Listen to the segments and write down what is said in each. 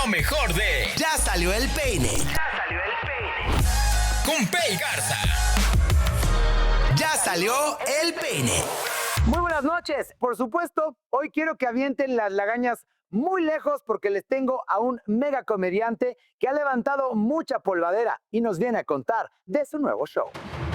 mejor de Ya salió el peine. con Pei Garza. Ya salió el peine. Muy buenas noches. Por supuesto, hoy quiero que avienten las lagañas muy lejos porque les tengo a un mega comediante que ha levantado mucha polvadera y nos viene a contar de su nuevo show.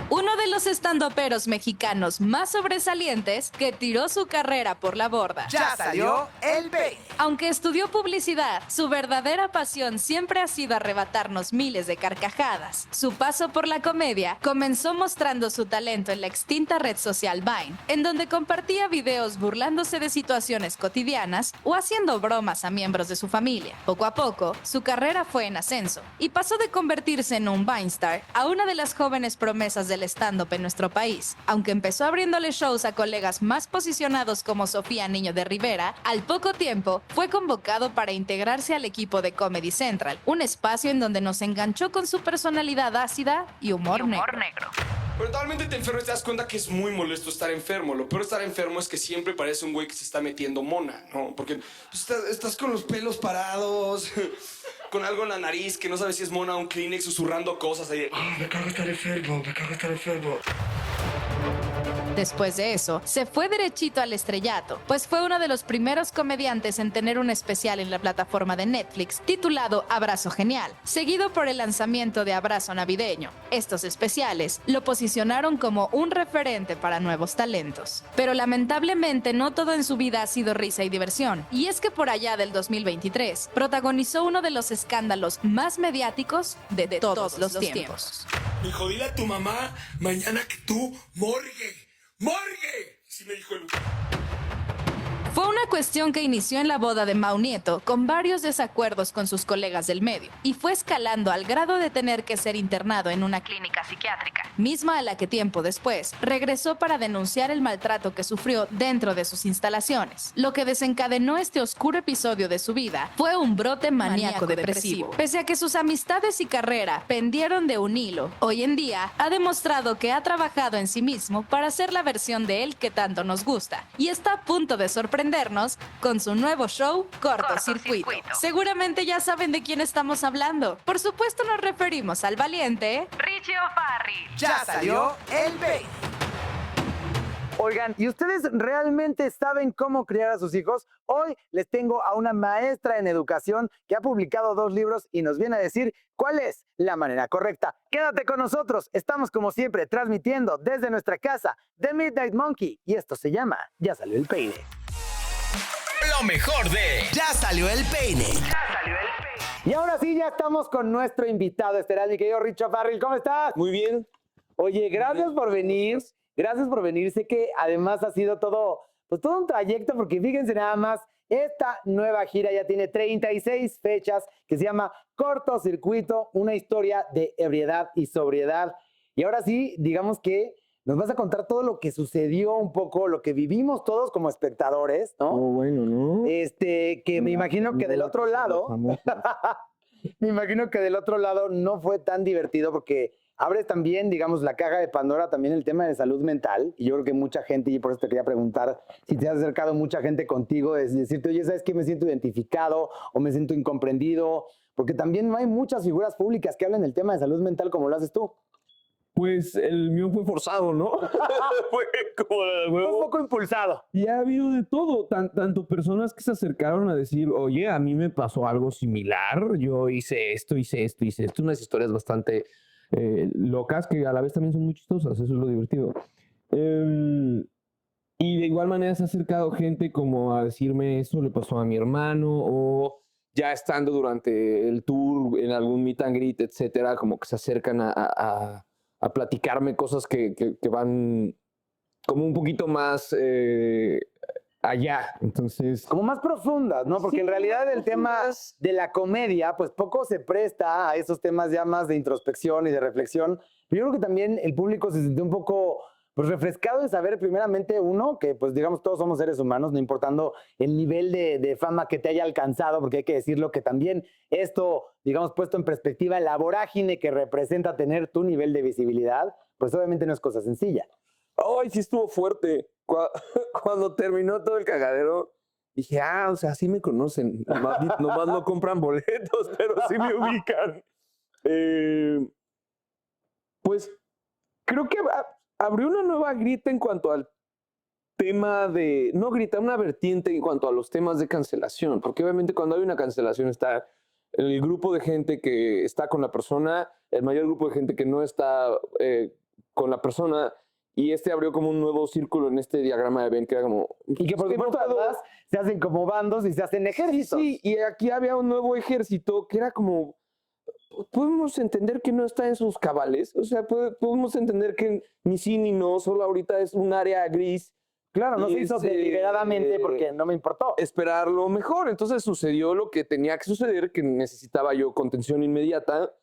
Uno de los estandoperos mexicanos más sobresalientes que tiró su carrera por la borda. Ya salió el peine. Aunque estudió publicidad, su verdadera pasión siempre ha sido arrebatarnos miles de carcajadas. Su paso por la comedia comenzó mostrando su talento en la extinta red social Vine, en donde compartía videos burlándose de situaciones cotidianas o haciendo bromas a miembros de su familia. Poco a poco, su carrera fue en ascenso y pasó de convertirse en un Vine star a una de las jóvenes promesas del stand-up en nuestro país. Aunque empezó abriéndole shows a colegas más posicionados como Sofía Niño de Rivera, al poco tiempo fue convocado para integrarse al equipo de Comedy Central, un espacio en donde nos enganchó con su personalidad ácida y humor negro. Pero totalmente te enfermas y te das cuenta que es muy molesto estar enfermo. Lo peor de estar enfermo es que siempre parece un güey que se está metiendo mona, ¿no? Porque pues, estás con los pelos parados, con algo en la nariz que no sabes si es mona o un Kleenex, susurrando cosas ahí. Me cago estar enfermo, me cago estar enfermo. Después de eso, se fue derechito al estrellato, pues fue uno de los primeros comediantes en tener un especial en la plataforma de Netflix titulado Abrazo Genial, seguido por el lanzamiento de Abrazo Navideño. Estos especiales lo posicionaron como un referente para nuevos talentos. Pero lamentablemente no todo en su vida ha sido risa y diversión, y es que por allá del 2023 protagonizó uno de los escándalos más mediáticos de todos los tiempos. Me jodí a tu mamá mañana que tú morgue. ¡Morgue! Así me dijo el... Fue una cuestión que inició en la boda de Mau Nieto, con varios desacuerdos con sus colegas del medio, y fue escalando al grado de tener que ser internado en una clínica psiquiátrica, misma a la que tiempo después regresó para denunciar el maltrato que sufrió dentro de sus instalaciones. Lo que desencadenó este oscuro episodio de su vida fue un brote maníaco depresivo. Pese a que sus amistades y carrera pendieron de un hilo, hoy en día ha demostrado que ha trabajado en sí mismo para ser la versión de él que tanto nos gusta, y está a punto de sorprendernos con su nuevo show, Cortocircuito. Seguramente ya saben de quién estamos hablando. Por supuesto nos referimos al valiente Richie O'Farrill. Ya salió el peine. Oigan, ¿y ustedes realmente saben cómo criar a sus hijos? Hoy les tengo a una maestra en educación que ha publicado 2 libros y nos viene a decir cuál es la manera correcta. Quédate con nosotros, estamos como siempre transmitiendo desde nuestra casa, The Midnight Monkey, y esto se llama Ya salió el peine. Lo mejor de Ya salió el peine. Y ahora sí, ya estamos con nuestro invitado estelar, mi querido Richo Farrell. ¿Cómo estás? Muy bien. Oye, gracias por venir. Gracias por venir. Sé que además ha sido todo un trayecto, porque fíjense nada más, esta nueva gira ya tiene 36 fechas, que se llama Cortocircuito, una historia de ebriedad y sobriedad. Y ahora sí, digamos que nos vas a contar todo lo que sucedió, un poco lo que vivimos todos como espectadores, ¿no? Bueno, ¿no? Que me imagino que del otro lado, me imagino que del otro lado no fue tan divertido, porque abres también, digamos, la caja de Pandora, también el tema de salud mental. Y yo creo que mucha gente, y por eso te quería preguntar si te has acercado mucha gente contigo, es decirte, oye, ¿sabes qué? Me siento identificado o me siento incomprendido, porque también no hay muchas figuras públicas que hablen del tema de salud mental como lo haces tú. Pues el mío fue forzado, ¿no? Fue como de Fue huevo. un poco impulsado. Y ha habido de todo, tanto personas que se acercaron a decir, oye, a mí me pasó algo similar, yo hice esto, unas historias bastante locas que a la vez también son muy chistosas, eso es lo divertido. Y de igual manera se ha acercado gente como a decirme, esto le pasó a mi hermano, o ya estando durante el tour en algún meet and greet, etcétera, como que se acercan a platicarme cosas que van como un poquito más allá. Entonces, Como más profundas, ¿no? Porque Sí, en realidad el más tema profundas. de la comedia, pues poco se presta a esos temas ya más de introspección y de reflexión. Pero yo creo que también el público se sintió un poco pues refrescado en saber primeramente uno, que pues digamos todos somos seres humanos, no importando el nivel de fama que te haya alcanzado, porque hay que decirlo que también esto, digamos, puesto en perspectiva, la vorágine que representa tener tu nivel de visibilidad, pues obviamente no es cosa sencilla. ¡ay, sí estuvo fuerte! Cuando terminó todo el cagadero, Dije, o sea, sí me conocen. Nomás no compran boletos, pero sí me ubican. Pues creo que abrió una nueva grita en cuanto al tema de, no grita, una vertiente en cuanto a los temas de cancelación, porque obviamente cuando hay una cancelación está el grupo de gente que está con la persona, el mayor grupo de gente que no está con la persona, y abrió como un nuevo círculo en este diagrama de Venn, que era como... Y que por supuesto además se hacen como bandos y se hacen ejércitos. Sí, y aquí había un nuevo ejército que era como... Podemos entender que no está en sus cabales, o sea, podemos entender que ni sí ni no, solo ahorita es un área gris. Claro, no se hizo deliberadamente porque no me importó. Esperar lo mejor. Entonces sucedió lo que tenía que suceder, que necesitaba yo contención inmediata.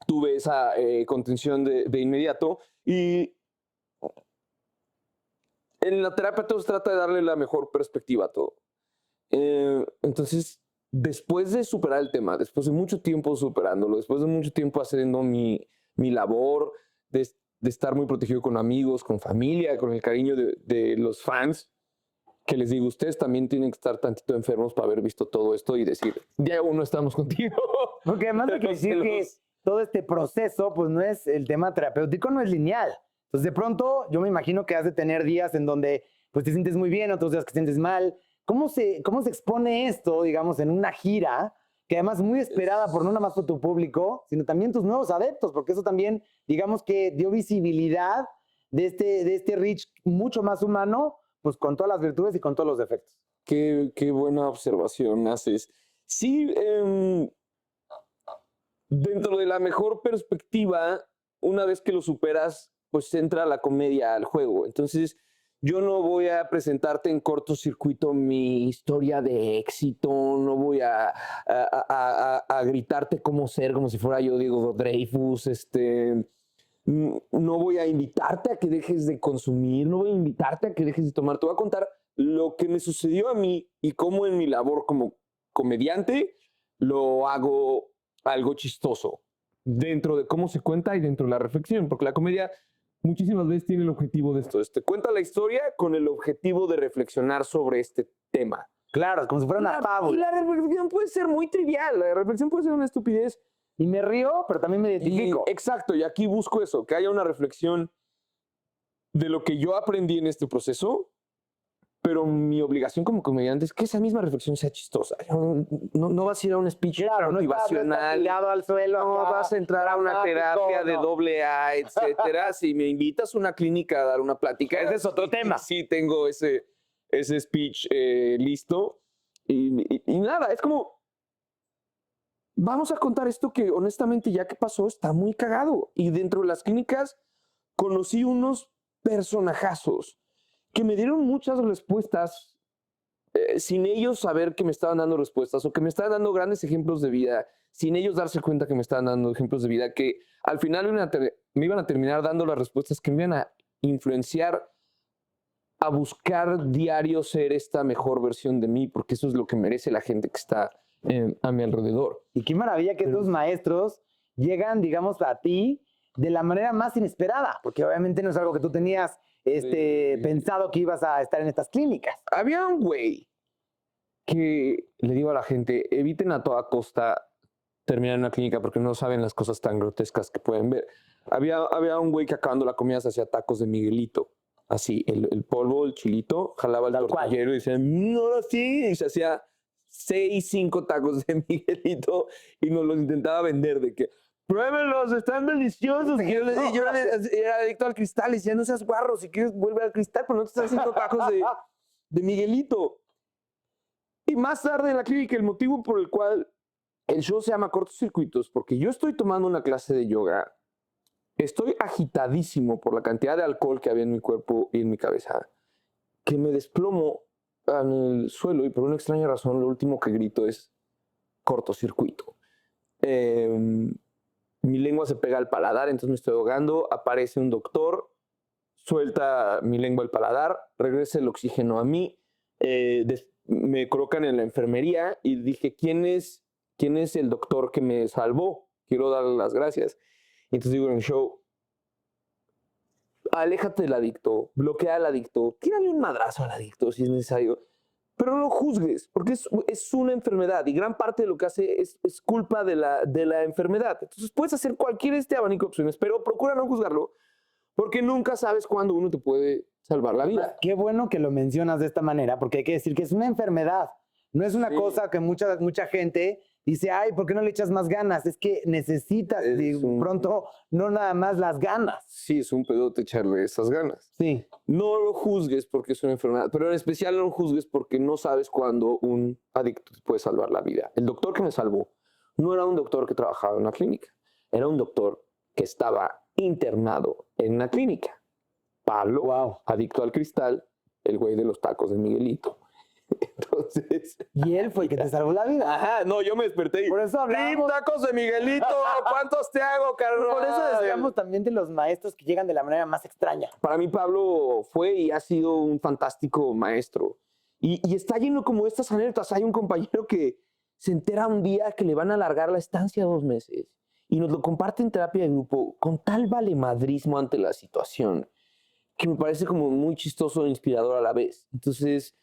Tuve esa contención de inmediato. Y en la terapia todo se trata de darle la mejor perspectiva a todo. Entonces, después de superar el tema, después de mucho tiempo superándolo, después de mucho tiempo haciendo mi labor, de estar muy protegido con amigos, con familia, con el cariño de los fans, que les digo, ustedes también tienen que estar tantito enfermos para haber visto todo esto y decir, ya no estamos contigo. Porque además hay que decir que todo este proceso, pues no es, el tema terapéutico no es lineal. Entonces de pronto yo me imagino que has de tener días en donde pues te sientes muy bien, otros días que te sientes mal. ¿Cómo se expone esto, digamos, en una gira que además es muy esperada por no nada más por tu público, sino también tus nuevos adeptos? Porque eso también, digamos que dio visibilidad de este Rich mucho más humano, pues con todas las virtudes y con todos los defectos. Qué buena observación haces. Sí, dentro de la mejor perspectiva, una vez que lo superas, pues entra la comedia al juego. Entonces, yo no voy a presentarte en cortocircuito mi historia de éxito, no voy a gritarte cómo ser, como si fuera yo Diego Dreyfus, no voy a invitarte a que dejes de consumir, no voy a invitarte a que dejes de tomar, te voy a contar lo que me sucedió a mí y cómo en mi labor como comediante lo hago algo chistoso dentro de cómo se cuenta y dentro de la reflexión, porque la comedia muchísimas veces tiene el objetivo de esto. Cuenta la historia con el objetivo de reflexionar sobre este tema. Claro, como si fuera una fábula. Y la reflexión puede ser muy trivial, la reflexión puede ser una estupidez. Y me río, pero también me identifico. Exacto, y aquí busco eso, que haya una reflexión de lo que yo aprendí en este proceso, pero mi obligación como comediante es que esa misma reflexión sea chistosa. No vas a ir a un speech motivacional, tirado al suelo, no vas a entrar a una terapia de AA, etcétera. Si me invitas a una clínica a dar una plática, ese es otro tema. Sí, tengo ese speech listo. Y nada, es como, vamos a contar esto que honestamente ya que pasó está muy cagado. Y dentro de las clínicas conocí unos personajazos que me dieron muchas respuestas sin ellos saber que me estaban dando respuestas o que me estaban dando grandes ejemplos de vida, sin ellos darse cuenta que me estaban dando ejemplos de vida, que al final me iban a terminar dando las respuestas que me iban a influenciar a buscar diario ser esta mejor versión de mí, porque eso es lo que merece la gente que está a mi alrededor. Y qué maravilla que estos maestros llegan, digamos, a ti de la manera más inesperada, porque obviamente no es algo que tú tenías pensado que ibas a estar en estas clínicas. Había un güey que le digo a la gente, eviten a toda costa terminar en una clínica porque no saben las cosas tan grotescas que pueden ver. Había un güey que acabando la comida se hacía tacos de Miguelito. Así, el polvo, el chilito, jalaba el tortillero y decía, no, sí, y se hacía 5 tacos de Miguelito y nos los intentaba vender de que pruébenlos, están deliciosos. Y yo era adicto al cristal y decía, no seas guarro, si quieres vuelve al cristal, pero no te estás haciendo tacos de Miguelito. Y más tarde en la clínica, el motivo por el cual el show se llama Cortocircuitos, porque yo estoy tomando una clase de yoga, estoy agitadísimo por la cantidad de alcohol que había en mi cuerpo y en mi cabeza, que me desplomo en el suelo y por una extraña razón lo último que grito es cortocircuito. Mi lengua se pega al paladar, entonces me estoy ahogando, aparece un doctor, suelta mi lengua al paladar, regresa el oxígeno a mí, me colocan en la enfermería y dije, ¿quién es el doctor que me salvó? Quiero darle las gracias. Y entonces digo en el show, aléjate del adicto, bloquea al adicto, tírale un madrazo al adicto si es necesario, pero no lo juzgues, porque es una enfermedad y gran parte de lo que hace es culpa de la enfermedad. Entonces puedes hacer cualquier abanico de opciones, pero procura no juzgarlo, porque nunca sabes cuándo uno te puede salvar la vida. Qué bueno que lo mencionas de esta manera, porque hay que decir que es una enfermedad. No es una cosa que mucha gente dice, ay, ¿por qué no le echas más ganas? Es que necesitas, pronto, no nada más las ganas. Sí, es un pedote echarle esas ganas. Sí. No lo juzgues porque es una enfermedad, pero en especial no lo juzgues porque no sabes cuándo un adicto te puede salvar la vida. El doctor que me salvó no era un doctor que trabajaba en una clínica, era un doctor que estaba internado en una clínica. Pablo, adicto al cristal, el güey de los tacos de Miguelito. Entonces... Y él fue el que te salvó la vida. Ajá, no, yo me desperté y... Por eso hablamos... tacos de Miguelito! ¿Cuántos te hago, carnal? Por eso decíamos también de los maestros que llegan de la manera más extraña. Para mí Pablo fue y ha sido un fantástico maestro. Y está lleno como de estas anécdotas. Hay un compañero que se entera un día que le van a alargar la estancia 2 meses y nos lo comparte en terapia de grupo con tal valemadrismo ante la situación que me parece como muy chistoso e inspirador a la vez. Entonces...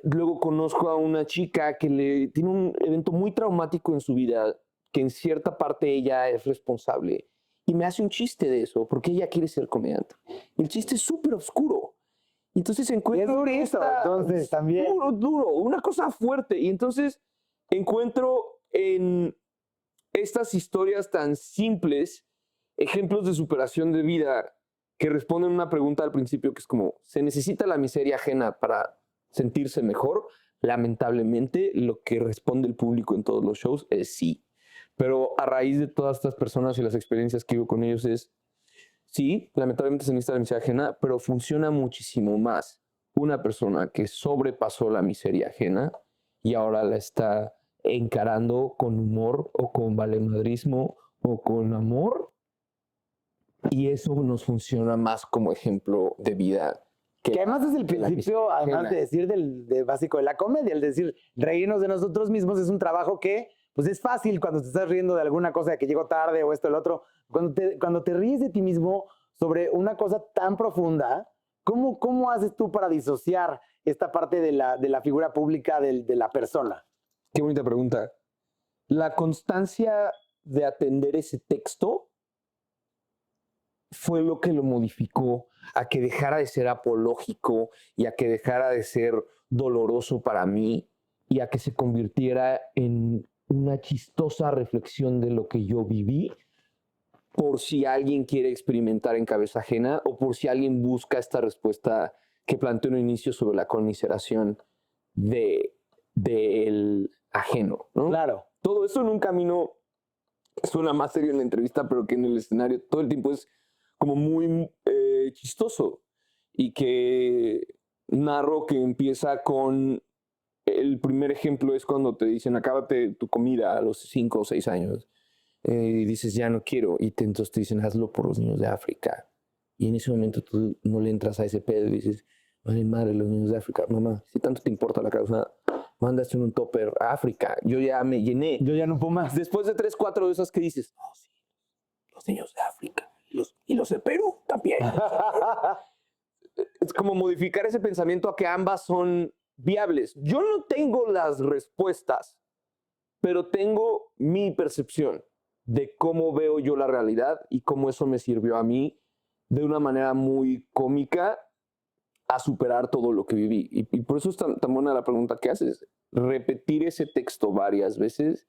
luego conozco a una chica que tiene un evento muy traumático en su vida, que en cierta parte ella es responsable, y me hace un chiste de eso, porque ella quiere ser comediante. Y el chiste es súper oscuro. Y entonces encuentro... Y es durito, entonces, también. Duro, una cosa fuerte. Y entonces encuentro en estas historias tan simples ejemplos de superación de vida que responden a una pregunta al principio que es como, ¿se necesita la miseria ajena para sentirse mejor? Lamentablemente, lo que responde el público en todos los shows es sí. Pero a raíz de todas estas personas y las experiencias que vivo con ellos es, sí, lamentablemente se necesita la miseria ajena, pero funciona muchísimo más una persona que sobrepasó la miseria ajena y ahora la está encarando con humor o con valemadrismo o con amor. Y eso nos funciona más como ejemplo de vida. Que además es el principio, además de decir de básico de la comedia, el decir reírnos de nosotros mismos es un trabajo que pues es fácil cuando te estás riendo de alguna cosa de que llegó tarde o esto o el otro. Cuando te ríes de ti mismo sobre una cosa tan profunda, ¿cómo haces tú para disociar esta parte de la figura pública de la persona? Qué bonita pregunta. La constancia de atender ese texto fue lo que lo modificó a que dejara de ser apológico y a que dejara de ser doloroso para mí y a que se convirtiera en una chistosa reflexión de lo que yo viví, por si alguien quiere experimentar en cabeza ajena o por si alguien busca esta respuesta que planteó en un inicio sobre la conmiseración del ajeno, ¿no? Claro. Todo eso en un camino, suena más serio en la entrevista, pero que en el escenario todo el tiempo es como muy chistoso, y que narro que empieza con el primer ejemplo es cuando te dicen acábate tu comida a los 5 o 6 años y dices ya no quiero y entonces te dicen hazlo por los niños de África y en ese momento tú no le entras a ese pedo y dices madre los niños de África, mamá, si tanto te importa la causa mandaste un topper a África, yo ya me llené, yo ya no puedo más. Después de 3, 4 de esas que dices oh sí, los niños de África y los de Perú también. Es como modificar ese pensamiento a que ambas son viables. Yo no tengo las respuestas, pero tengo mi percepción de cómo veo yo la realidad y cómo eso me sirvió a mí de una manera muy cómica a superar todo lo que viví. Y por eso es tan buena la pregunta que haces. Repetir ese texto varias veces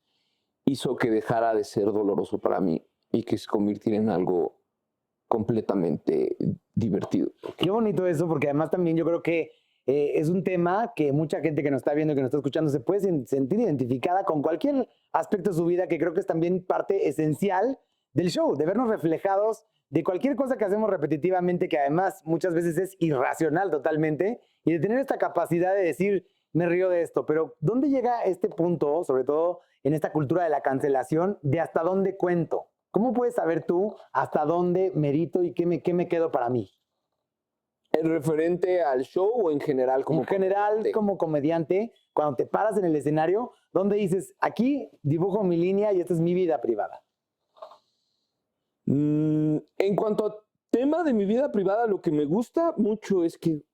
hizo que dejara de ser doloroso para mí y que se convirtiera en algo completamente divertido. Qué bonito eso, porque además también yo creo que es un tema que mucha gente que nos está viendo y que nos está escuchando se puede sentir identificada con cualquier aspecto de su vida, que creo que es también parte esencial del show, de vernos reflejados de cualquier cosa que hacemos repetitivamente, que además muchas veces es irracional totalmente, y de tener esta capacidad de decir, me río de esto, pero ¿dónde llega este punto, sobre todo en esta cultura de la cancelación, de hasta dónde cuento? ¿Cómo puedes saber tú hasta dónde merito y qué me quedo para mí? ¿En referente al show o en general como comediante? Como comediante, cuando te paras en el escenario, ¿dónde dices, aquí dibujo mi línea y esta es mi vida privada? En cuanto a tema de mi vida privada, lo que me gusta mucho es que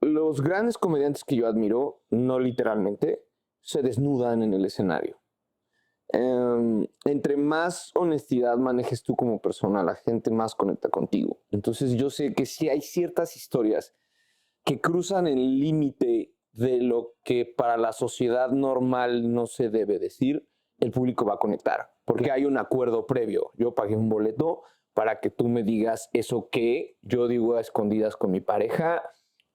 los grandes comediantes que yo admiro, no literalmente, se desnudan en el escenario. Entre más honestidad manejes tú como persona, la gente más conecta contigo. Entonces yo sé que sí hay ciertas historias que cruzan el límite de lo que para la sociedad normal no se debe decir, el público va a conectar, porque hay un acuerdo previo. Yo pagué un boleto para que tú me digas eso que yo digo a escondidas con mi pareja,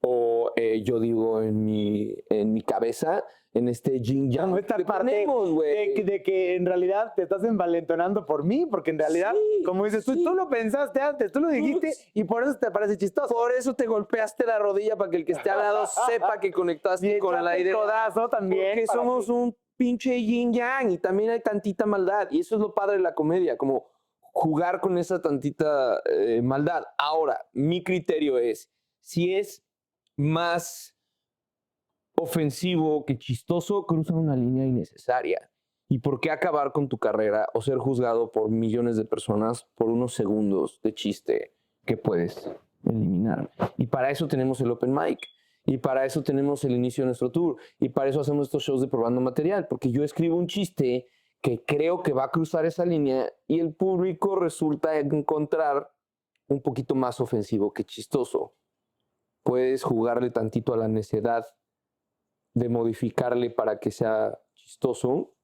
o yo digo en mi cabeza, en este yin yang. No, esta que parte tenemos, güey. de que en realidad te estás envalentonando por mí, porque en realidad, Sí, como dices tú, sí. tú lo pensaste antes, tú lo dijiste y por eso te parece chistoso. Por eso te golpeaste la rodilla, para que el que esté al lado sepa que conectaste Y con el echaste aire. codazo también. Porque para somos que- un pinche yin yang y también hay tantita maldad. Y eso es lo padre de la comedia, como jugar con esa tantita maldad. Ahora, mi criterio es, si es más ofensivo que chistoso, cruza una línea innecesaria. ¿Y por qué acabar con tu carrera o ser juzgado por millones de personas por unos segundos de chiste que puedes eliminar? Y para eso tenemos el open mic. Y para eso tenemos el inicio de nuestro tour. Y para eso hacemos estos shows de probando material. Porque yo escribo un chiste que creo que va a cruzar esa línea y el público resulta encontrar un poquito más ofensivo que chistoso. Puedes jugarle tantito a la necedad de modificarle para que sea chistoso.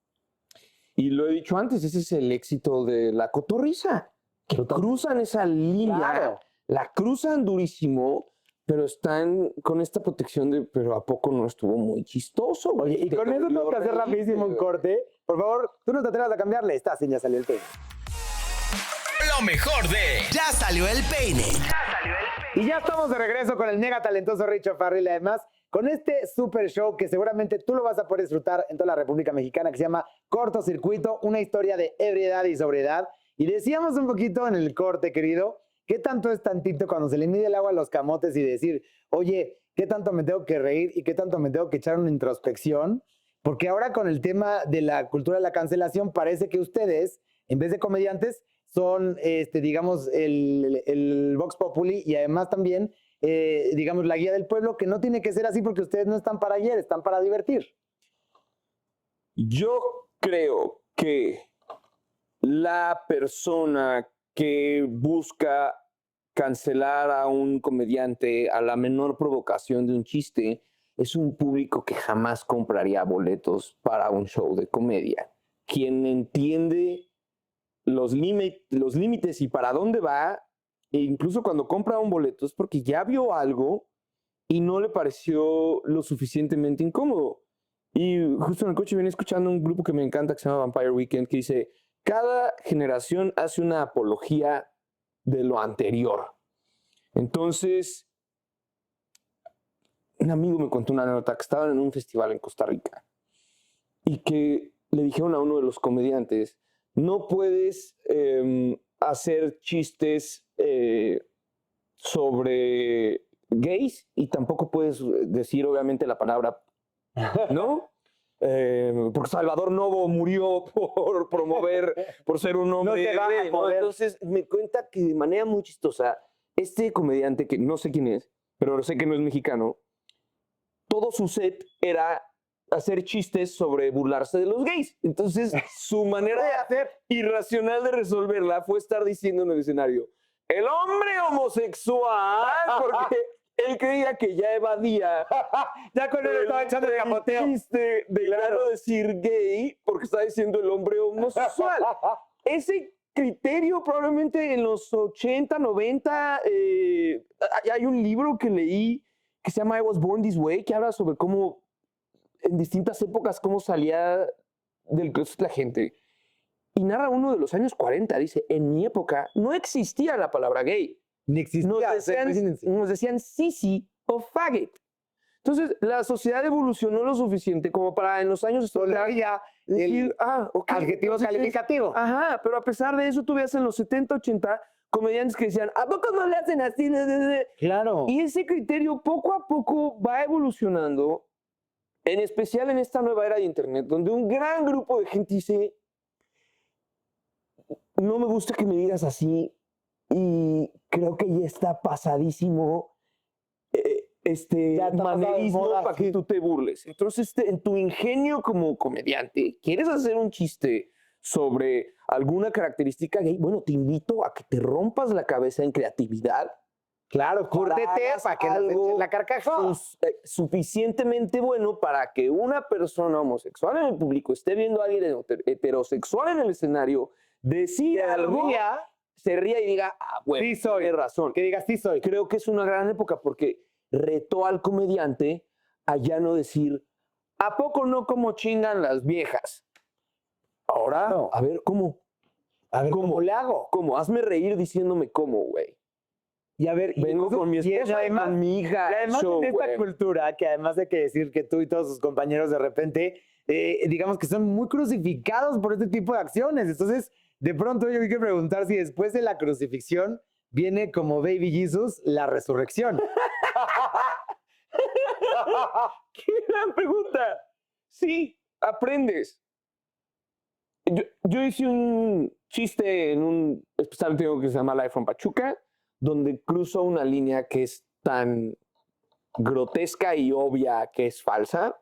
Y lo he dicho antes, ese es el éxito de la cotorriza. Que cruzan esa línea, Claro. la cruzan durísimo, pero están con esta protección de, pero ¿a poco no estuvo muy chistoso? Oye, y Te con eso dolió tengo que hacer reírte, rapidísimo un güey. corte. Por favor, tú no te atrevas a cambiarle. Está, sí, ya salió el peine. Lo mejor de Ya salió el peine. Y ya estamos de regreso con el mega talentoso Richo Farrell y además con este super show que seguramente tú lo vas a poder disfrutar en toda la República Mexicana que se llama Cortocircuito, una historia de ebriedad y sobriedad. Y decíamos un poquito en el corte, querido, ¿qué tanto es tantito cuando se le mide el agua a los camotes y decir, oye, ¿qué tanto me tengo que reír y qué tanto me tengo que echar una introspección? Porque ahora con el tema de la cultura de la cancelación parece que ustedes, en vez de comediantes, son, digamos, el Vox Populi y además también, digamos, la guía del pueblo, que no tiene que ser así porque ustedes no están para ayer, están para divertir. Yo creo que la persona que busca cancelar a un comediante a la menor provocación de un chiste es un público que jamás compraría boletos para un show de comedia. Quien entiende los límites y para dónde va, e incluso cuando compra un boleto, es porque ya vio algo y no le pareció lo suficientemente incómodo. Y justo en el coche venía escuchando un grupo que me encanta que se llama Vampire Weekend, que dice, cada generación hace una apología de lo anterior. Entonces, un amigo me contó una anécdota que estaban en un festival en Costa Rica y que le dijeron a uno de los comediantes, no puedes hacer chistes sobre gays y tampoco puedes decir obviamente la palabra, ¿no? Porque Salvador Novo murió por promover, por ser un hombre te va a gay, ¿no? poder. Entonces me cuenta que de manera muy chistosa, este comediante, que no sé quién es, pero sé que no es mexicano, todo su set era hacer chistes sobre burlarse de los gays. Entonces, su manera de hacer irracional de resolverla fue estar diciendo en el escenario, el hombre homosexual, porque él creía que ya evadía Ya con él estaba echando el capoteo. chiste de claro decir gay, porque está diciendo el hombre homosexual. Ese criterio probablemente en los 80, 90, hay un libro que leí que se llama I Was Born This Way, que habla sobre cómo en distintas épocas cómo salía del closet la gente. Y narra uno de los años 40, dice, en mi época no existía la palabra gay. Ni existía. Nos decían sisi o faggot. Entonces, la sociedad evolucionó lo suficiente como para en los años Todavía decir, el ok. adjetivo Entonces, calificativo. Ajá, pero a pesar de eso, tú ves en los 70, 80 comediantes que decían, ¿a poco no le hacen así? Claro. Y ese criterio poco a poco va evolucionando, en especial en esta nueva era de Internet, donde un gran grupo de gente dice, no me gusta que me digas así y creo que ya está pasadísimo Ya está pasado de manerismo moda, para sí. que tú te burles. Entonces, en tu ingenio como comediante, ¿quieres hacer un chiste sobre alguna característica gay? Bueno, te invito a que te rompas la cabeza en creatividad. Claro, cúrtete hagas para que nos algo echen la carcajada. Suficientemente bueno para que una persona homosexual en el público esté viendo a alguien heterosexual en el escenario, decida algo, se ría y diga, ah, bueno, Sí soy. tiene razón. Que digas, sí soy. Creo que es una gran época porque retó al comediante a ya no decir, ¿a poco no como chingan las viejas? Ahora, No. a ver, ¿cómo? A ver, ¿cómo le hago? ¿Cómo? Hazme reír diciéndome cómo, güey. Y a ver, Vengo incluso- con mi y esposa y además- con mi hija. Y además show, en esta güey. cultura, que además de que decir que tú y todos sus compañeros de repente, digamos que son muy crucificados por este tipo de acciones. Entonces, de pronto yo hay que preguntar si después de la crucifixión viene como Baby Jesus la resurrección. ¡Qué gran pregunta! Sí, aprendes. Yo hice un chiste en un especial que se llama Live from Pachuca, donde cruzo una línea que es tan grotesca y obvia que es falsa,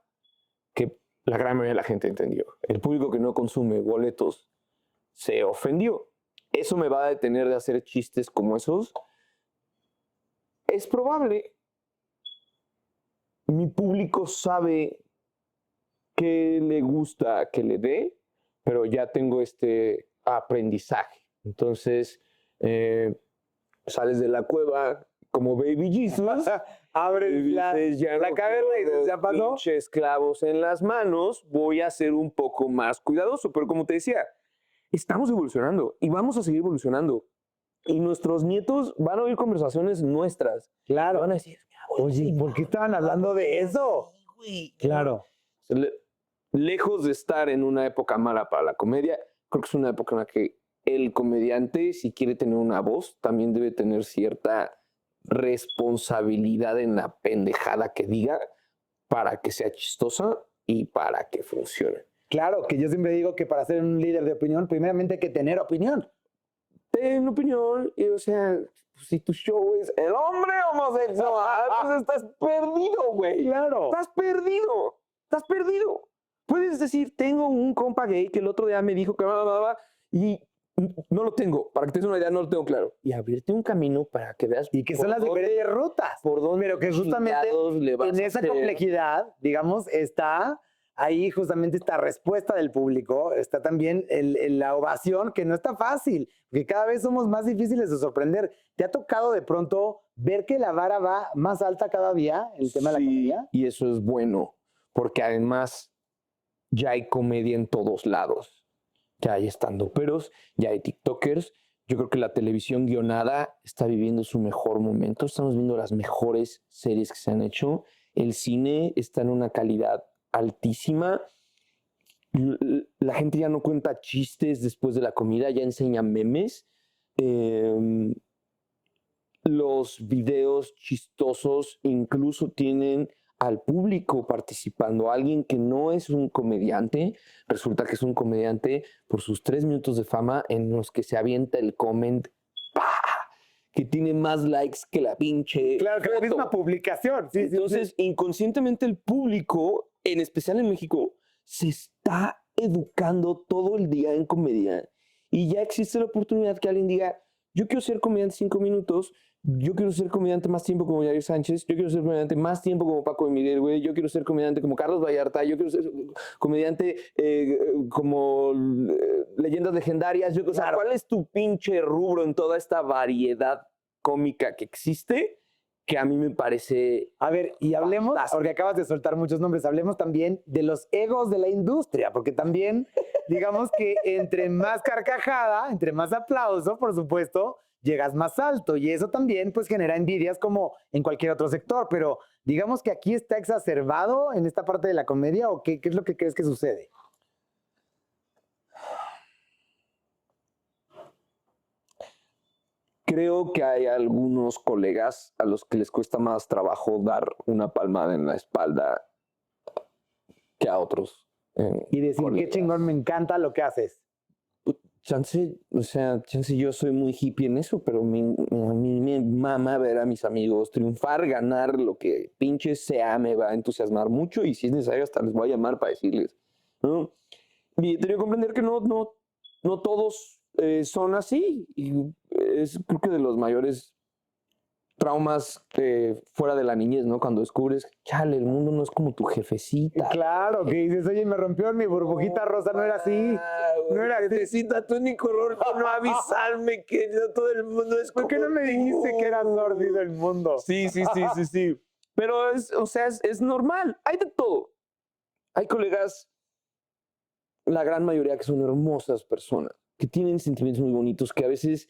que la gran mayoría de la gente entendió. El público que no consume boletos se ofendió. ¿Eso me va a detener de hacer chistes como esos? Es probable. Mi público sabe qué le gusta que le dé, pero ya tengo este aprendizaje. Entonces, sales de la cueva como Baby Jesus. Abres la caverna y dices, ¿ya pasó? Pinches clavos en las manos, voy a ser un poco más cuidadoso. Pero como te decía, estamos evolucionando y vamos a seguir evolucionando. Y nuestros nietos van a oír conversaciones nuestras. Claro. Van a decir, Oye, ¿por qué estaban hablando de eso? Claro. Lejos de estar en una época mala para la comedia, creo que es una época en la que el comediante, si quiere tener una voz, también debe tener cierta responsabilidad en la pendejada que diga para que sea chistosa y para que funcione. Claro, que yo siempre digo que para ser un líder de opinión, primeramente hay que tener opinión. Ten opinión, y, o sea, si tu show es el hombre homosexual, pues estás perdido, güey. Claro. Estás perdido. Estás perdido. Puedes decir, tengo un compa gay que el otro día me dijo que y no lo tengo. Para que te des una idea, no lo tengo claro. Y abrirte un camino para que veas. Y que por son las dónde- diferentes rutas. Por dónde Pero que justamente chingados le vas en a esa hacer. complejidad, digamos, está ahí justamente esta respuesta del público, está también la ovación, que no está fácil, porque cada vez somos más difíciles de sorprender. ¿Te ha tocado de pronto ver que la vara va más alta cada día, el tema de la Sí, comedia? y eso es bueno, porque además ya hay comedia en todos lados. Ya hay estandoperos, ya hay tiktokers. Yo creo que la televisión guionada está viviendo su mejor momento. Estamos viendo las mejores series que se han hecho. El cine está en una calidad altísima. La gente ya no cuenta chistes después de la comida, ya enseña memes. Los videos chistosos incluso tienen al público participando. Alguien que no es un comediante, resulta que es un comediante por sus 3 minutos de fama en los que se avienta el comment ¡pah! Que tiene más likes que la pinche Claro, que la foto. misma publicación. Sí, sí, Entonces, sí. inconscientemente el público, en especial en México, se está educando todo el día en comedia. Y ya existe la oportunidad que alguien diga, yo quiero ser comediante 5 minutos, yo quiero ser comediante más tiempo como Jair Sánchez, yo quiero ser comediante más tiempo como Paco de Miguel, güey, yo quiero ser comediante como Carlos Vallarta, yo quiero ser comediante como leyendas legendarias. O sea, Claro. ¿cuál es tu pinche rubro en toda esta variedad cómica que existe? Que a mí me parece... A ver, y hablemos, Fantástico. porque acabas de soltar muchos nombres, hablemos también de los egos de la industria, porque también, digamos que entre más carcajada, entre más aplauso, por supuesto, llegas más alto, y eso también pues genera envidias como en cualquier otro sector, pero digamos que aquí está exacerbado en esta parte de la comedia, ¿o qué es lo que crees que sucede? Creo que hay algunos colegas a los que les cuesta más trabajo dar una palmada en la espalda que a otros. Y decir, qué colegas. chingón, me encanta lo que haces. chance, o sea, chance yo soy muy hippie en eso, pero a mí me mama ver a mis amigos triunfar, ganar lo que pinche sea, me va a entusiasmar mucho y si es necesario hasta les voy a llamar para decirles, ¿no? Y he tenido que comprender que no todos son así y es creo que de los mayores traumas fuera de la niñez, ¿no? Cuando descubres, chale, el mundo no es como tu jefecita. Claro, que dices, oye, me rompió mi burbujita rosa, no era así. No era así. Jefecita, tu único error fue no avisarme que no todo el mundo es ¿Por qué no me dijiste que era sordido el mundo? Sí. Pero es normal. Hay de todo. Hay colegas, la gran mayoría que son hermosas personas, que tienen sentimientos muy bonitos, que a veces,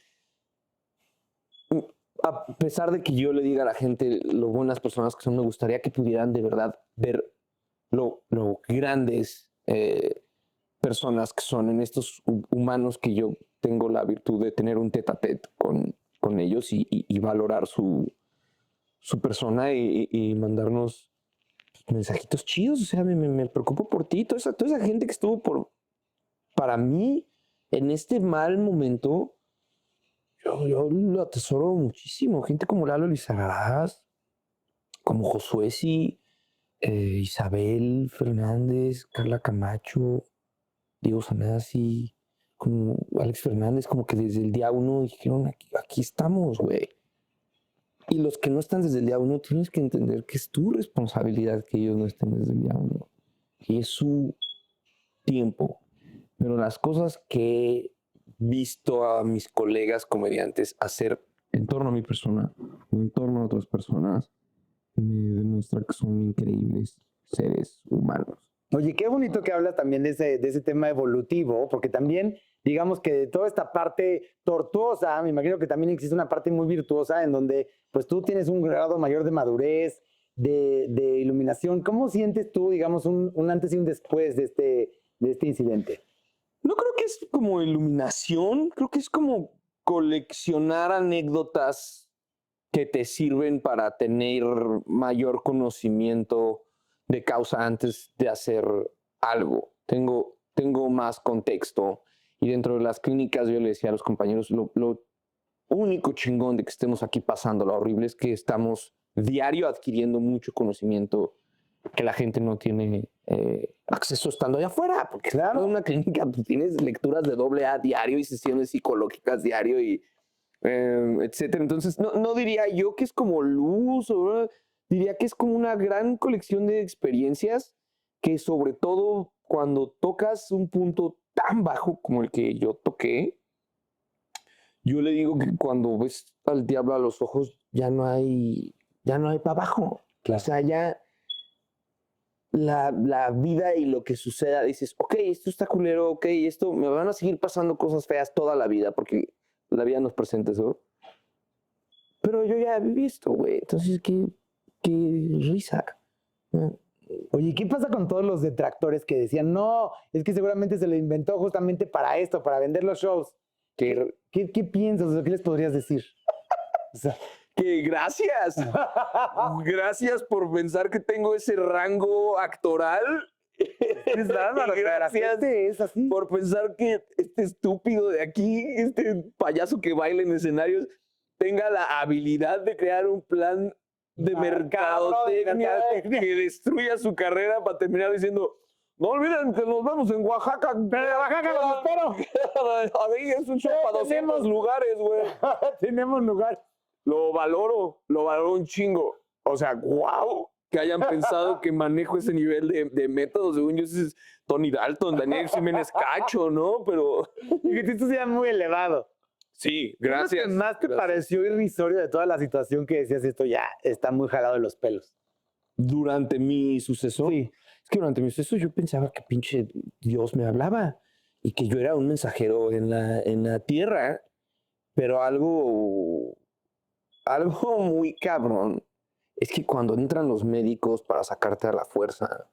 a pesar de que yo le diga a la gente lo buenas personas que son, me gustaría que pudieran de verdad ver lo grandes personas que son en estos humanos que yo tengo la virtud de tener un tete a tete con ellos y valorar su persona y mandarnos mensajitos chidos. O sea, me preocupo por ti. Toda esa gente que estuvo para mí en este mal momento, yo lo atesoro muchísimo. Gente como Lalo Lizarrarás, como Josué, Isabel Fernández, Carla Camacho, Diego Sanasi, como Alex Fernández, como que desde el día uno dijeron, aquí estamos, güey. Y los que no están desde el día uno, tienes que entender que es tu responsabilidad que ellos no estén desde el día uno. Y es su tiempo. Pero las cosas que he visto a mis colegas comediantes hacer en torno a mi persona o en torno a otras personas, me demuestra que son increíbles seres humanos. Oye, qué bonito que hablas también de ese tema evolutivo, porque también, digamos que de toda esta parte tortuosa, me imagino que también existe una parte muy virtuosa en donde pues tú tienes un grado mayor de madurez, de iluminación. ¿Cómo sientes tú, digamos, un antes y un después de este incidente? No creo que es como iluminación, creo que es como coleccionar anécdotas que te sirven para tener mayor conocimiento de causa antes de hacer algo. Tengo más contexto y dentro de las clínicas yo le decía a los compañeros, lo único chingón de que estemos aquí pasando, lo horrible es que estamos diario adquiriendo mucho conocimiento que la gente no tiene acceso estando allá afuera, porque claro, en una clínica pues, tienes lecturas de AA diario y sesiones psicológicas diario y etcétera. Entonces no diría yo que es como luz, diría que es como una gran colección de experiencias que sobre todo cuando tocas un punto tan bajo como el que yo toqué, yo le digo que cuando ves al diablo a los ojos ya no hay para abajo. Claro. O sea, ya la vida y lo que suceda, dices, ok, esto está culero, ok, esto me van a seguir pasando cosas feas toda la vida porque la vida nos presenta eso. Pero yo ya he visto, güey. Entonces, qué risa. Oye, ¿qué pasa con todos los detractores que decían, no, es que seguramente se lo inventó justamente para esto, para vender los shows? ¿Qué piensas? ¿Qué les podrías decir? O sea, que gracias. Gracias por pensar que tengo ese rango actoral. Gracias es así. Por pensar que este estúpido de aquí, este payaso que baila en escenarios, tenga la habilidad de crear un plan de mercadotecnia que destruya su carrera para terminar diciendo, no olviden que nos vemos en Oaxaca. Pero en Oaxaca los espero. Ahí es un show para 200 lugares, güey. Tenemos lugar. Lo valoro un chingo. O sea, wow, que hayan pensado que manejo ese nivel de métodos. Según yo, ese es Tony Dalton, Daniel Jiménez Cacho, ¿no? Pero... Y que esto sea muy elevado. Sí, gracias. ¿Qué más te pareció irrisorio de toda la situación que decías esto ya está muy jalado de los pelos? Durante mi suceso. Sí. Es que durante mi suceso yo pensaba que pinche Dios me hablaba y que yo era un mensajero en la tierra, pero algo muy cabrón es que cuando entran los médicos para sacarte a la fuerza,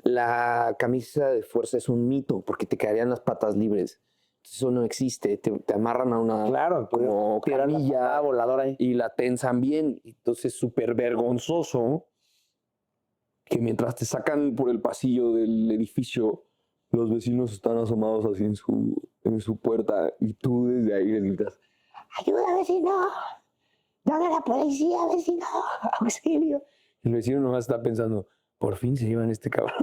la camisa de fuerza es un mito porque te quedarían las patas libres. Eso no existe, te amarran a una como camilla voladora ahí y la tensan bien. Entonces es súper vergonzoso que mientras te sacan por el pasillo del edificio los vecinos están asomados así en su puerta y tú desde ahí les gritas, ¡ayuda, vecino! ¡Llame a la policía, vecino! ¡Auxilio! Y el vecino nomás está pensando, por fin se llevan este cabrón.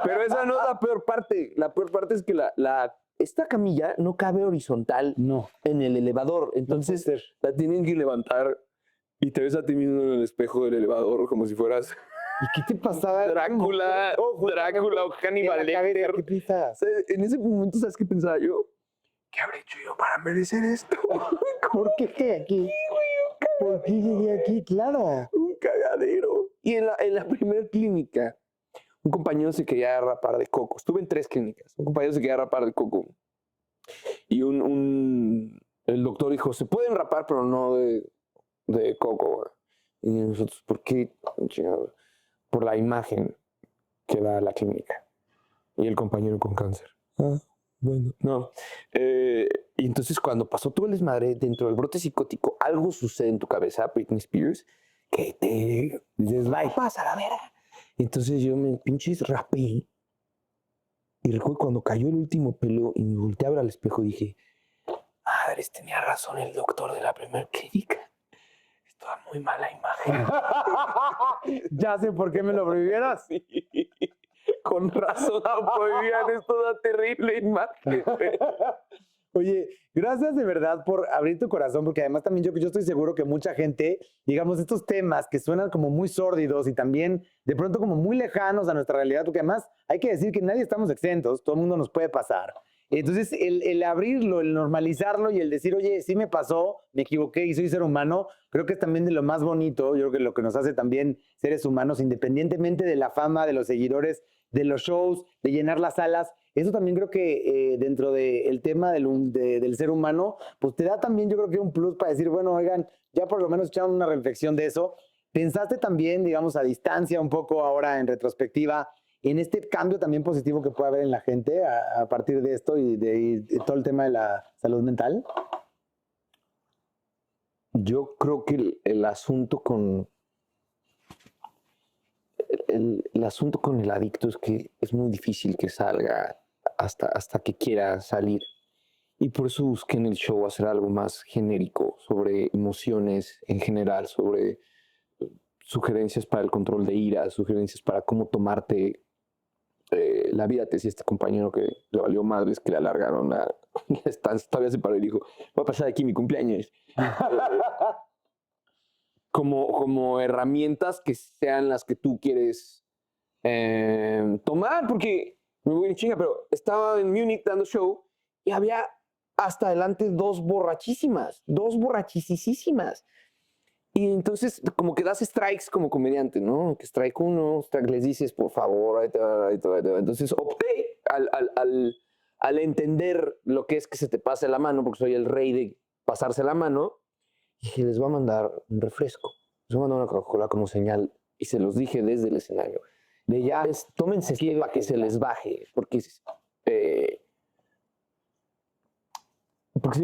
Pero esa no es la peor parte. La peor parte es que esta camilla no cabe horizontal en el elevador. Entonces la tienen que levantar y te ves a ti mismo en el espejo del elevador como si fueras ¿Y qué te pasaba? Drácula o Hannibal Lecter. ¿Qué piensas? En ese momento, ¿sabes qué pensaba yo? ¿Qué habré hecho yo para merecer esto? ¿Por qué estoy aquí? ¿Por qué llegué aquí? Claro. Un cagadero. Y en la primera clínica, un compañero se quería rapar de coco. Estuve en 3 clínicas. Un compañero se quería rapar de coco. Y el doctor dijo, se pueden rapar, pero no de coco, güey. Y nosotros, ¿por qué? Chingado. Por la imagen que da a la clínica. Y el compañero con cáncer. Ah, bueno. No. Y entonces cuando pasó todo el desmadre dentro del brote psicótico, algo sucede en tu cabeza, Britney Spears, que te dices, bye, pasa la vera. Entonces yo me pinches rapé. Y recuerdo cuando cayó el último pelo y me volteé a ver al espejo, dije, madres, tenía razón el doctor de la primera clínica. Esto da muy mala imagen. Ya sé por qué me lo prohibieras. Sí. Con razón prohibían esto, da terrible imagen. Oye, gracias de verdad por abrir tu corazón, porque además también yo estoy seguro que mucha gente, digamos, estos temas que suenan como muy sórdidos y también de pronto como muy lejanos a nuestra realidad, porque además hay que decir que nadie estamos exentos, todo el mundo nos puede pasar. Entonces, el abrirlo, el normalizarlo y el decir, oye, sí me pasó, me equivoqué y soy ser humano, creo que es también de lo más bonito, yo creo que lo que nos hace también seres humanos, independientemente de la fama, de los seguidores, de los shows, de llenar las salas, eso también creo que dentro del tema del ser humano, pues te da también yo creo que un plus para decir, bueno, oigan, ya por lo menos echaron una reflexión de eso. ¿Pensaste también, digamos, a distancia un poco ahora en retrospectiva, en este cambio también positivo que puede haber en la gente a partir de esto y de todo el tema de la salud mental? Yo creo que el asunto con el asunto con el adicto es que es muy difícil que salga hasta que quiera salir. Y por eso busqué en el show hacer algo más genérico sobre emociones en general, sobre sugerencias para el control de ira, sugerencias para cómo tomarte la vida. Te decía este compañero que le valió madres que le alargaron la estancia, todavía se paró y dijo, voy a pasar aquí mi cumpleaños. Como herramientas que sean las que tú quieres tomar, porque me voy en chinga, pero estaba en Múnich dando show y había hasta adelante 2 borrachísimas. Y entonces como que das strikes como comediante, ¿no? Que strike 1, strike les dices, por favor, ahí te va. Entonces opté al entender lo que es que se te pase la mano, porque soy el rey de pasarse la mano, dije, les voy a mandar un refresco, les voy a mandar una Coca-Cola como señal, y se los dije desde el escenario, de ya, tómense aquí para que se les baje, porque si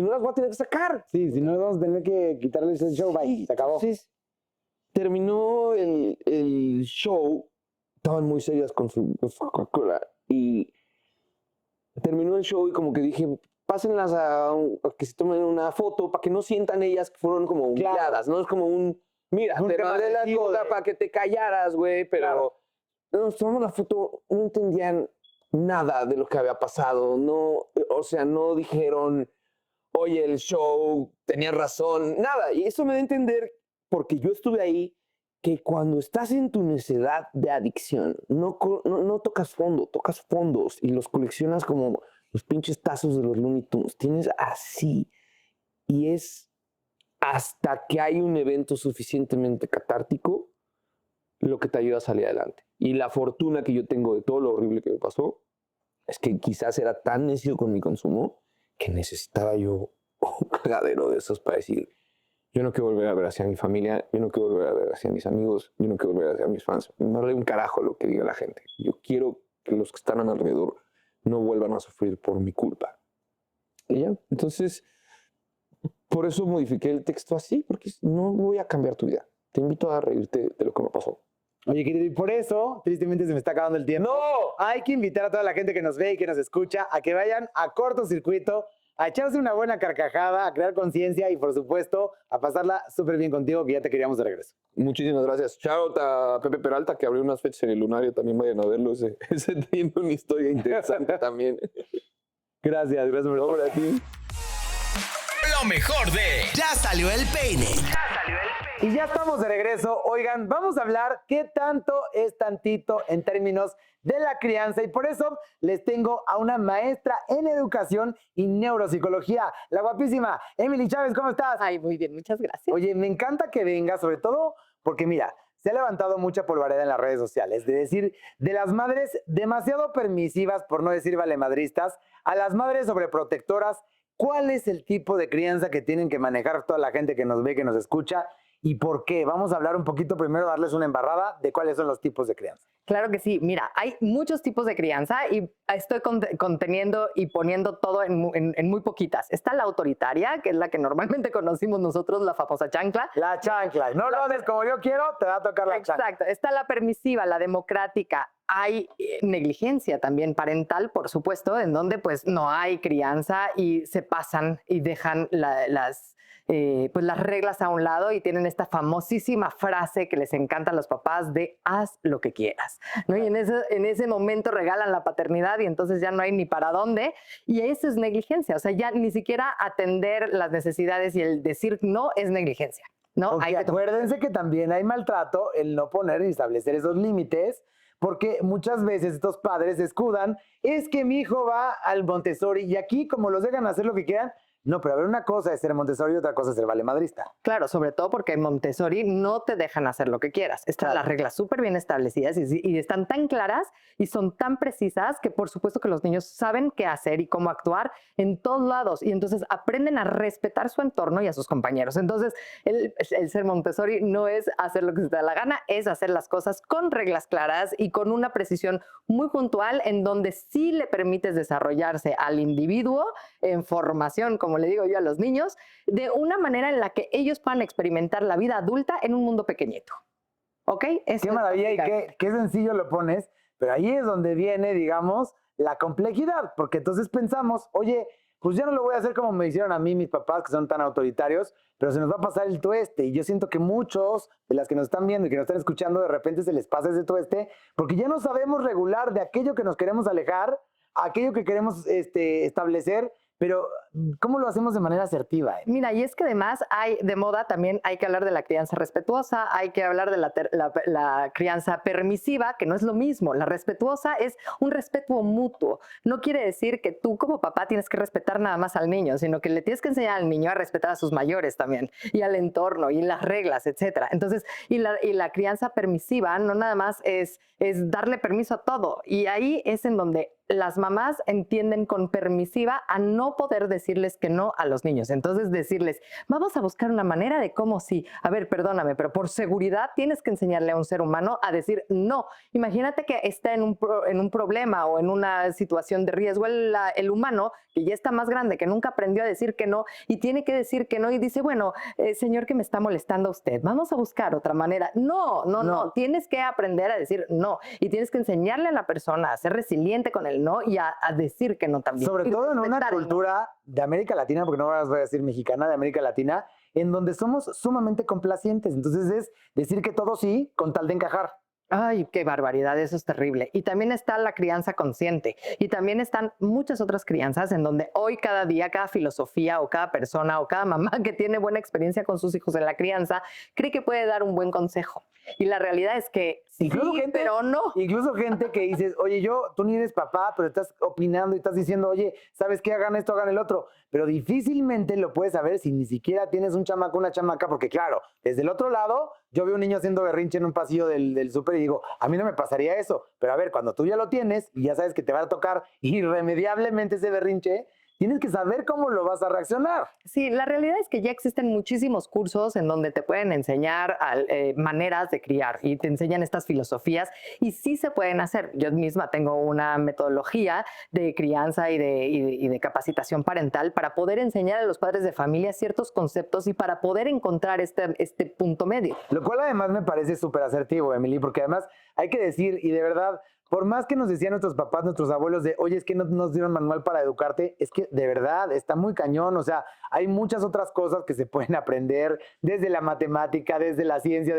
no las voy a tener que sacar. Sí, si no vamos a tener que quitarles el show, bye, se acabó. Entonces, terminó el show, estaban muy serias con su Coca-Cola, y terminó el show y como que dije, pásenlas a que se tomen una foto para que no sientan ellas que fueron como humilladas, ¿no? Es como mira, te mandé la coca para que te callaras, güey, pero nos tomamos la foto, no entendían nada de lo que había pasado, no, o sea, no dijeron, oye, el show, tenías razón, nada. Y eso me da a entender, porque yo estuve ahí, que cuando estás en tu necedad de adicción, no tocas fondo, tocas fondos y los coleccionas como los pinches tazos de los Looney Tunes. Tienes así. Y es hasta que hay un evento suficientemente catártico lo que te ayuda a salir adelante. Y la fortuna que yo tengo de todo lo horrible que me pasó es que quizás era tan necio con mi consumo que necesitaba yo un cagadero de esos para decir, yo no quiero volver a ver hacia mi familia, yo no quiero volver a ver hacia mis amigos, yo no quiero volver hacia mis fans. No le doy un carajo lo que diga la gente. Yo quiero que los que están a mi alrededor no vuelvan a sufrir por mi culpa. Y ya, entonces, por eso modifiqué el texto así, porque no voy a cambiar tu vida. Te invito a reírte de lo que me pasó. Oye, querido, y por eso, tristemente se me está acabando el tiempo. ¡No! Hay que invitar a toda la gente que nos ve y que nos escucha a que vayan a Cortocircuito, a echarse una buena carcajada, a crear conciencia y, por supuesto, a pasarla súper bien contigo, que ya te queríamos de regreso. Muchísimas gracias. Shout a Pepe Peralta, que abrió unas fechas en el Lunario. También vayan a verlo. Ese tiene una historia interesante también. Gracias por Sobre a ti. Lo mejor de Ya salió el peine. Y ya estamos de regreso. Oigan, vamos a hablar qué tanto es tantito en términos de la crianza y por eso les tengo a una maestra en educación y neuropsicología, la guapísima Emily Chávez. ¿Cómo estás? Ay, muy bien, muchas gracias. Oye, me encanta que vengas, sobre todo porque mira, se ha levantado mucha polvareda en las redes sociales, de decir, de las madres demasiado permisivas, por no decir valemadristas, a las madres sobreprotectoras. ¿Cuál es el tipo de crianza que tienen que manejar toda la gente que nos ve, que nos escucha? ¿Y por qué? Vamos a hablar un poquito primero, darles una embarrada de cuáles son los tipos de crianza. Claro que sí. Mira, hay muchos tipos de crianza y estoy conteniendo y poniendo todo en muy poquitas. Está la autoritaria, que es la que normalmente conocimos nosotros, la famosa chancla. La chancla. No lo haces como yo quiero, te va a tocar la chancla. Exacto. Está la permisiva, la democrática. Hay negligencia también parental, por supuesto, en donde pues no hay crianza y se pasan y dejan las reglas a un lado y tienen esta famosísima frase que les encanta a los papás de haz lo que quieras, ¿no? Y en ese momento regalan la paternidad y entonces ya no hay ni para dónde y eso es negligencia, o sea, ya ni siquiera atender las necesidades y el decir no es negligencia, ¿no? Okay, acuérdense que también hay maltrato el no poner y establecer esos límites, porque muchas veces estos padres se escudan, es que mi hijo va al Montessori y aquí como los dejan hacer lo que quieran. No, pero a ver, una cosa es ser Montessori y otra cosa es ser valemadrista. Claro, sobre todo porque en Montessori no te dejan hacer lo que quieras. Están las reglas súper bien establecidas y están tan claras y son tan precisas que por supuesto que los niños saben qué hacer y cómo actuar en todos lados y entonces aprenden a respetar su entorno y a sus compañeros. Entonces, el ser Montessori no es hacer lo que se te da la gana, es hacer las cosas con reglas claras y con una precisión muy puntual en donde sí le permites desarrollarse al individuo en formación, como le digo yo a los niños, de una manera en la que ellos puedan experimentar la vida adulta en un mundo pequeñito. ¿Ok? Qué maravilla y qué sencillo lo pones, pero ahí es donde viene, digamos, la complejidad, porque entonces pensamos, oye, pues ya no lo voy a hacer como me hicieron a mí mis papás, que son tan autoritarios, pero se nos va a pasar el tueste, y yo siento que muchos de las que nos están viendo y que nos están escuchando, de repente se les pasa ese tueste, porque ya no sabemos regular de aquello que nos queremos alejar, a aquello que queremos establecer. Pero, ¿cómo lo hacemos de manera asertiva? Mira, y es que además de moda también hay que hablar de la crianza respetuosa, hay que hablar de la crianza permisiva, que no es lo mismo. La respetuosa es un respeto mutuo. No quiere decir que tú como papá tienes que respetar nada más al niño, sino que le tienes que enseñar al niño a respetar a sus mayores también, y al entorno, y las reglas, etcétera. Entonces, y la crianza permisiva no nada más es darle permiso a todo. Y ahí es en donde las mamás entienden con permisiva a no poder decirles que no a los niños. Entonces decirles, vamos a buscar una manera de cómo sí. A ver, perdóname, pero por seguridad tienes que enseñarle a un ser humano a decir no. Imagínate que está en un problema o en una situación de riesgo el humano, que ya está más grande, que nunca aprendió a decir que no y tiene que decir que no y dice, bueno, señor que me está molestando a usted, vamos a buscar otra manera. No. Tienes que aprender a decir no y tienes que enseñarle a la persona a ser resiliente con el no y a decir que no también. Sobre todo en una cultura de América Latina, porque no las voy a decir mexicana, de América Latina, en donde somos sumamente complacientes. Entonces es decir que todo sí con tal de encajar. Ay, qué barbaridad, eso es terrible. Y también está la crianza consciente. Y también están muchas otras crianzas en donde hoy cada día, cada filosofía o cada persona o cada mamá que tiene buena experiencia con sus hijos en la crianza, cree que puede dar un buen consejo. Y la realidad es que incluso sí, pero no. Incluso gente que dices, oye, tú ni eres papá, pero estás opinando y estás diciendo, oye, ¿sabes qué? Hagan esto, hagan el otro. Pero difícilmente lo puedes saber si ni siquiera tienes un chamaco, una chamaca, porque claro, desde el otro lado, yo veo un niño haciendo berrinche en un pasillo del súper y digo, a mí no me pasaría eso. Pero a ver, cuando tú ya lo tienes y ya sabes que te va a tocar irremediablemente ese berrinche, tienes que saber cómo lo vas a reaccionar. Sí, la realidad es que ya existen muchísimos cursos en donde te pueden enseñar maneras de criar y te enseñan estas filosofías y sí se pueden hacer. Yo misma tengo una metodología de crianza y de capacitación parental para poder enseñar a los padres de familia ciertos conceptos y para poder encontrar este punto medio. Lo cual además me parece súper asertivo, Emily, porque además hay que decir, y de verdad, por más que nos decían nuestros papás, nuestros abuelos de, oye, es que no nos dieron manual para educarte, es que de verdad está muy cañón. O sea, hay muchas otras cosas que se pueden aprender desde la matemática, desde la ciencia,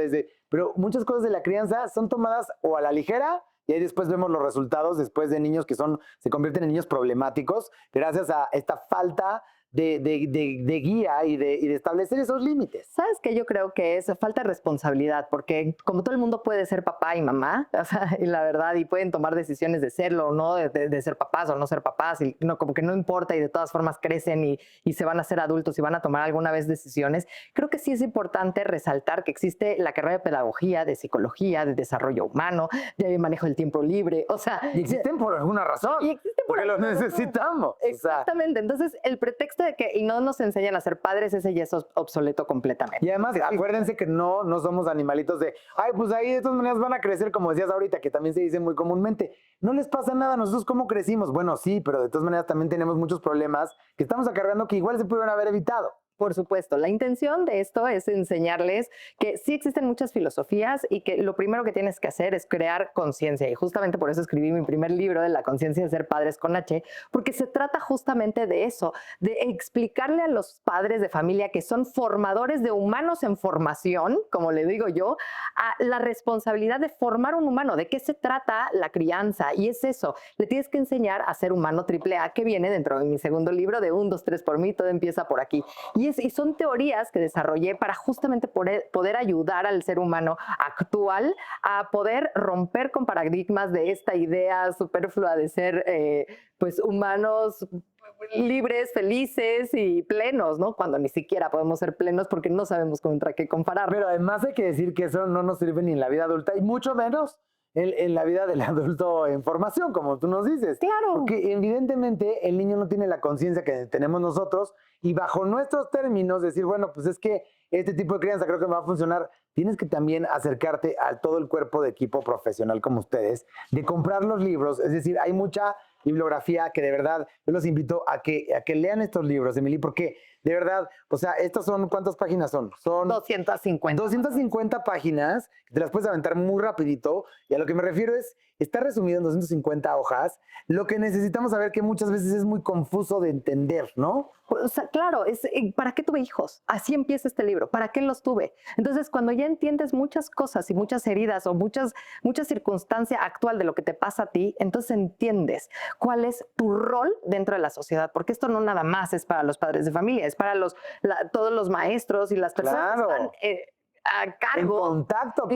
pero muchas cosas de la crianza son tomadas o a la ligera y ahí después vemos los resultados después de niños que se convierten en niños problemáticos gracias a esta falta de guía y de establecer esos límites. ¿Sabes qué? Yo creo que es falta de responsabilidad, porque como todo el mundo puede ser papá y mamá, o sea, y la verdad, y pueden tomar decisiones de serlo o no, de ser papás o no ser papás, y no, como que no importa y de todas formas crecen y se van a ser adultos y van a tomar alguna vez decisiones. Creo que sí es importante resaltar que existe la carrera de pedagogía, de psicología, de desarrollo humano, de manejo del tiempo libre, o sea... Y existen por alguna razón. Y existen porque los necesitamos. Exactamente. Entonces, el pretexto de que y no nos enseñan a ser padres, ese ya es obsoleto completamente. Y además, acuérdense que no somos animalitos de, ay, pues ahí de todas maneras van a crecer, como decías ahorita, que también se dice muy comúnmente. No les pasa nada, nosotros cómo crecimos. Bueno, sí, pero de todas maneras también tenemos muchos problemas que estamos acarreando que igual se pudieron haber evitado. Por supuesto, la intención de esto es enseñarles que sí existen muchas filosofías y que lo primero que tienes que hacer es crear conciencia. Y justamente por eso escribí mi primer libro de La conciencia de ser padres con H, porque se trata justamente de eso, de explicarle a los padres de familia que son formadores de humanos en formación, como le digo yo, a la responsabilidad de formar un humano. ¿De qué se trata la crianza? Y es eso, le tienes que enseñar a ser humano AAA, que viene dentro de mi segundo libro de 1, 2, 3 por mí, todo empieza por aquí. Y son teorías que desarrollé para justamente poder ayudar al ser humano actual a poder romper con paradigmas de esta idea superflua de ser pues humanos libres, felices y plenos, ¿no? Cuando ni siquiera podemos ser plenos porque no sabemos contra qué comparar. Pero además hay que decir que eso no nos sirve ni en la vida adulta y mucho menos en la vida del adulto en formación, como tú nos dices. Claro. Porque evidentemente el niño no tiene la conciencia que tenemos nosotros y bajo nuestros términos decir, bueno, pues es que este tipo de crianza creo que me va a funcionar. Tienes que también acercarte a todo el cuerpo de equipo profesional como ustedes, de comprar los libros. Es decir, hay mucha bibliografía que de verdad yo los invito a que lean estos libros, Emily, porque de verdad, o sea, estas son, ¿cuántas páginas son? Son 250. 250 páginas, que te las puedes aventar muy rapidito, y a lo que me refiero es, está resumido en 250 hojas, lo que necesitamos saber que muchas veces es muy confuso de entender, ¿no? O sea, claro, ¿para qué tuve hijos? Así empieza este libro, ¿para qué los tuve? Entonces, cuando ya entiendes muchas cosas y muchas heridas o mucha circunstancia actual de lo que te pasa a ti, entonces entiendes cuál es tu rol dentro de la sociedad, porque esto no nada más es para los padres de familia, es para todos los maestros y las personas que están a cargo, en contacto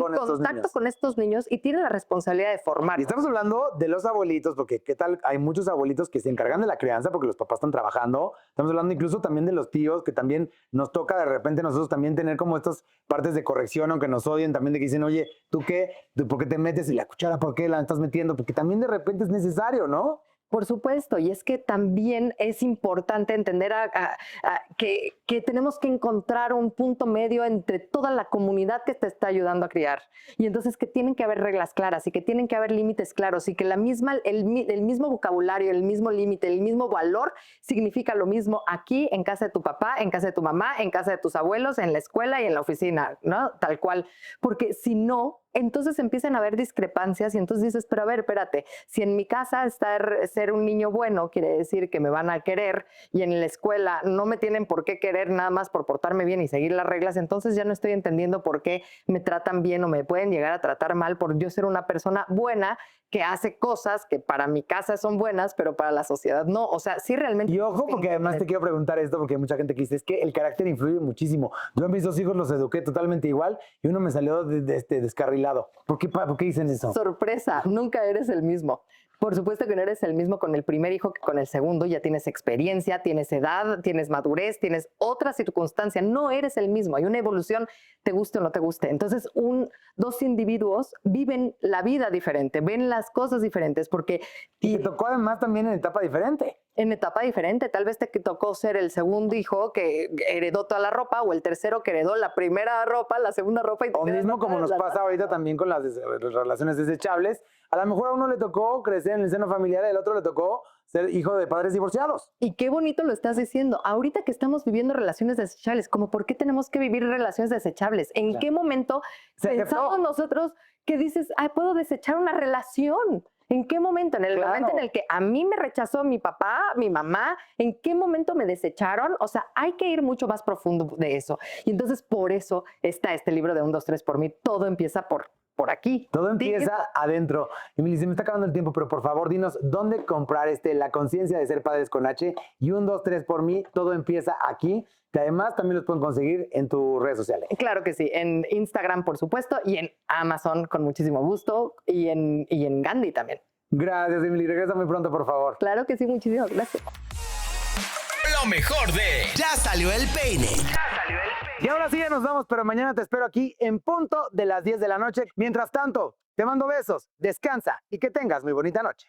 con estos niños y tienen la responsabilidad de formar. Y estamos hablando de los abuelitos, porque ¿qué tal? Hay muchos abuelitos que se encargan de la crianza porque los papás están trabajando. Estamos hablando incluso también de los tíos, que también nos toca de repente nosotros también tener como estas partes de corrección, aunque nos odien, también de que dicen, oye, ¿tú qué? ¿Por qué te metes? Y la cuchara, ¿por qué la estás metiendo? Porque también de repente es necesario, ¿no? Por supuesto, y es que también es importante entender que tenemos que encontrar un punto medio entre toda la comunidad que te está ayudando a criar. Y entonces que tienen que haber reglas claras y que tienen que haber límites claros y que el mismo vocabulario, el mismo límite, el mismo valor significa lo mismo aquí, en casa de tu papá, en casa de tu mamá, en casa de tus abuelos, en la escuela y en la oficina, ¿no? Tal cual. Porque si no, entonces empiezan a haber discrepancias y entonces dices, pero a ver, espérate, si en mi casa ser un niño bueno quiere decir que me van a querer y en la escuela no me tienen por qué querer nada más por portarme bien y seguir las reglas, entonces ya no estoy entendiendo por qué me tratan bien o me pueden llegar a tratar mal por yo ser una persona buena que hace cosas que para mi casa son buenas, pero para la sociedad no. O sea, sí realmente... Y ojo, porque además te quiero preguntar esto, porque hay mucha gente que dice, es que el carácter influye muchísimo. Yo a mis 2 hijos los eduqué totalmente igual y uno me salió descarrilado. ¿Por qué dicen eso? Sorpresa, nunca eres el mismo. Por supuesto que no eres el mismo con el primer hijo que con el segundo. Ya tienes experiencia, tienes edad, tienes madurez, tienes otra circunstancia. No eres el mismo. Hay una evolución, te guste o no te guste. Entonces, dos individuos viven la vida diferente, ven las cosas diferentes porque Y te tocó además también en etapa diferente. en etapa diferente. Tal vez te tocó ser el segundo hijo que heredó toda la ropa o el tercero que heredó la primera ropa, la segunda ropa. Y te O quedas mismo atrás, como nos la- pasa ahorita también con las relaciones desechables. A lo mejor a uno le tocó crecer en el seno familiar, al otro le tocó ser hijo de padres divorciados. Y qué bonito lo estás diciendo. Ahorita que estamos viviendo relaciones desechables, como ¿por qué tenemos que vivir relaciones desechables? ¿En Claro. qué momento Se pensamos aceptó. nosotros que dices, ay, puedo desechar una relación? ¿En qué momento? En el Claro. momento en el que a mí me rechazó mi papá, mi mamá, ¿en qué momento me desecharon? O sea, hay que ir mucho más profundo de eso. Y entonces por eso está este libro de 1, 2, 3 por mí. Todo empieza por aquí. Todo empieza adentro. Emily, se me está acabando el tiempo, pero por favor, dinos dónde comprar La conciencia de ser padres con H y 1, 2, 3 por mí. Todo empieza aquí, que además también los pueden conseguir en tus redes sociales. Claro que sí, en Instagram, por supuesto, y en Amazon con muchísimo gusto, y en Gandhi también. Gracias, Emily. Regresa muy pronto, por favor. Claro que sí, muchísimas gracias. Lo mejor de Ya salió el peine. Y ahora sí ya nos vamos, pero mañana te espero aquí en punto de las 10 de la noche. Mientras tanto, te mando besos, descansa y que tengas muy bonita noche.